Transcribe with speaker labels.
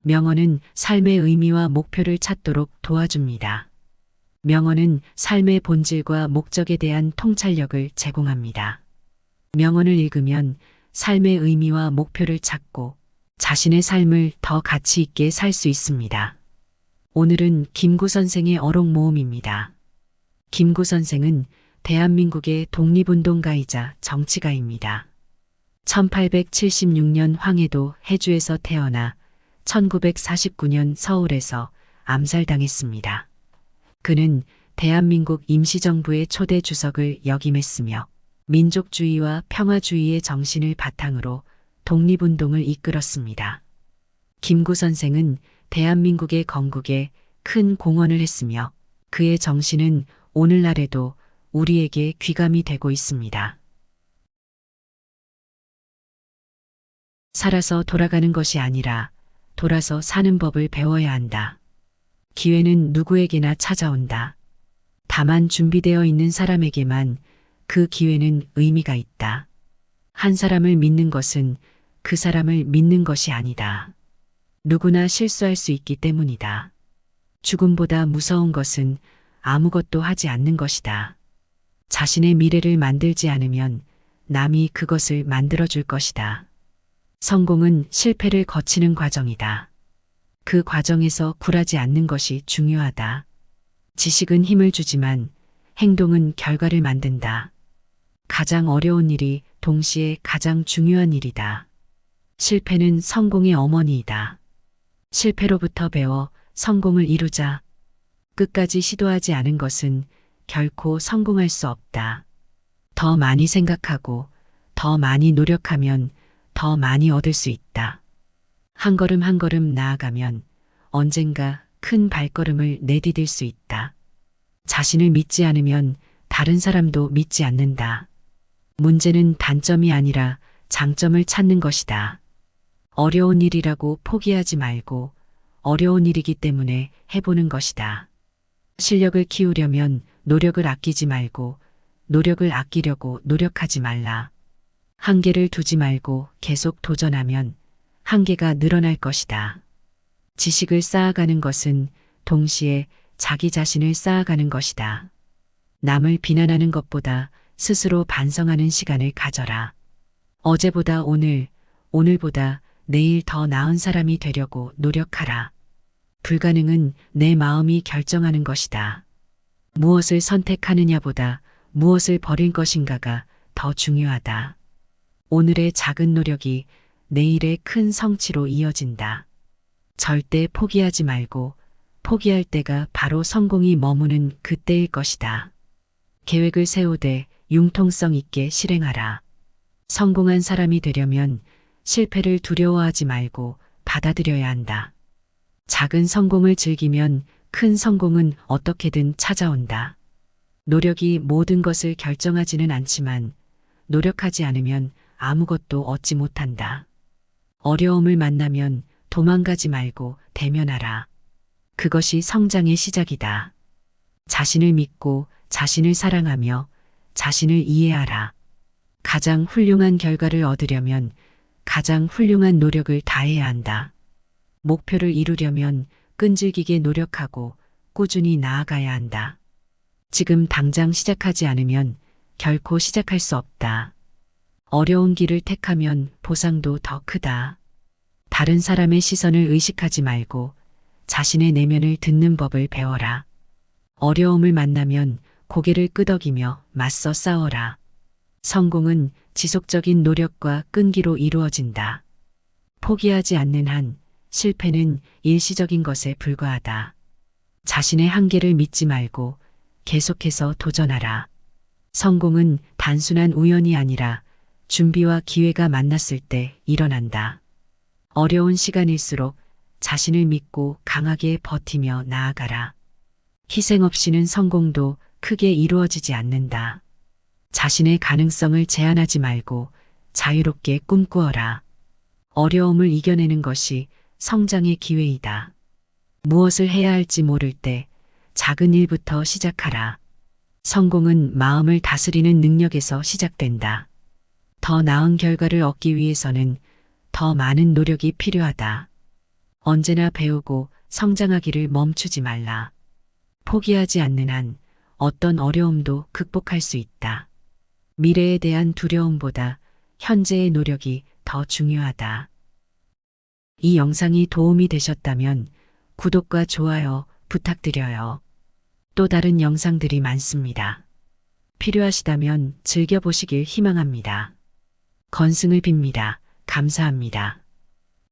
Speaker 1: 명언은 삶의 의미와 목표를 찾도록 도와줍니다. 명언은 삶의 본질과 목적에 대한 통찰력을 제공합니다. 명언을 읽으면 삶의 의미와 목표를 찾고 자신의 삶을 더 가치 있게 살 수 있습니다. 오늘은 김구 선생의 어록 모음입니다. 김구 선생은 대한민국의 독립운동가이자 정치가입니다. 1876년 황해도 해주에서 태어나 1949년 서울에서 암살당했습니다. 그는 대한민국 임시정부의 초대 주석을 역임했으며 민족주의와 평화주의의 정신을 바탕으로 독립운동을 이끌었습니다. 김구 선생은 대한민국의 건국에 큰 공헌을 했으며 그의 정신은 오늘날에도 우리에게 귀감이 되고 있습니다. 살아서 돌아가는 것이 아니라 돌아서 사는 법을 배워야 한다. 기회는 누구에게나 찾아온다. 다만 준비되어 있는 사람에게만 그 기회는 의미가 있다. 한 사람을 믿는 것은 그 사람을 믿는 것이 아니다. 누구나 실수할 수 있기 때문이다. 죽음보다 무서운 것은 아무것도 하지 않는 것이다. 자신의 미래를 만들지 않으면 남이 그것을 만들어줄 것이다. 성공은 실패를 거치는 과정이다. 그 과정에서 굴하지 않는 것이 중요하다. 지식은 힘을 주지만 행동은 결과를 만든다. 가장 어려운 일이 동시에 가장 중요한 일이다. 실패는 성공의 어머니이다. 실패로부터 배워 성공을 이루자. 끝까지 시도하지 않은 것은 결코 성공할 수 없다. 더 많이 생각하고 더 많이 노력하면 더 많이 얻을 수 있다. 한 걸음 한 걸음 나아가면 언젠가 큰 발걸음을 내디딜 수 있다. 자신을 믿지 않으면 다른 사람도 믿지 않는다. 문제는 단점이 아니라 장점을 찾는 것이다. 어려운 일이라고 포기하지 말고 어려운 일이기 때문에 해보는 것이다. 실력을 키우려면 노력을 아끼지 말고 노력을 아끼려고 노력하지 말라. 한계를 두지 말고 계속 도전하면 한계가 늘어날 것이다. 지식을 쌓아가는 것은 동시에 자기 자신을 쌓아가는 것이다. 남을 비난하는 것보다 스스로 반성하는 시간을 가져라. 어제보다 오늘, 오늘보다 내일 더 나은 사람이 되려고 노력하라. 불가능은 내 마음이 결정하는 것이다. 무엇을 선택하느냐보다 무엇을 버릴 것인가가 더 중요하다. 오늘의 작은 노력이 내일의 큰 성취로 이어진다. 절대 포기하지 말고 포기할 때가 바로 성공이 머무는 그때일 것이다. 계획을 세우되 융통성 있게 실행하라. 성공한 사람이 되려면 실패를 두려워하지 말고 받아들여야 한다. 작은 성공을 즐기면 큰 성공은 어떻게든 찾아온다. 노력이 모든 것을 결정하지는 않지만 노력하지 않으면 아무것도 얻지 못한다. 어려움을 만나면 도망가지 말고 대면하라. 그것이 성장의 시작이다. 자신을 믿고 자신을 사랑하며 자신을 이해하라. 가장 훌륭한 결과를 얻으려면 가장 훌륭한 노력을 다해야 한다. 목표를 이루려면 끈질기게 노력하고 꾸준히 나아가야 한다. 지금 당장 시작하지 않으면 결코 시작할 수 없다. 어려운 길을 택하면 보상도 더 크다. 다른 사람의 시선을 의식하지 말고 자신의 내면을 듣는 법을 배워라. 어려움을 만나면 고개를 끄덕이며 맞서 싸워라. 성공은 지속적인 노력과 끈기로 이루어진다. 포기하지 않는 한 실패는 일시적인 것에 불과하다. 자신의 한계를 믿지 말고 계속해서 도전하라. 성공은 단순한 우연이 아니라 준비와 기회가 만났을 때 일어난다. 어려운 시간일수록 자신을 믿고 강하게 버티며 나아가라. 희생 없이는 성공도 크게 이루어지지 않는다. 자신의 가능성을 제한하지 말고 자유롭게 꿈꾸어라. 어려움을 이겨내는 것이 성장의 기회이다. 무엇을 해야 할지 모를 때 작은 일부터 시작하라. 성공은 마음을 다스리는 능력에서 시작된다. 더 나은 결과를 얻기 위해서는 더 많은 노력이 필요하다. 언제나 배우고 성장하기를 멈추지 말라. 포기하지 않는 한 어떤 어려움도 극복할 수 있다. 미래에 대한 두려움보다 현재의 노력이 더 중요하다. 이 영상이 도움이 되셨다면 구독과 좋아요 부탁드려요. 또 다른 영상들이 많습니다. 필요하시다면 즐겨보시길 희망합니다. 건승을 빕니다. 감사합니다.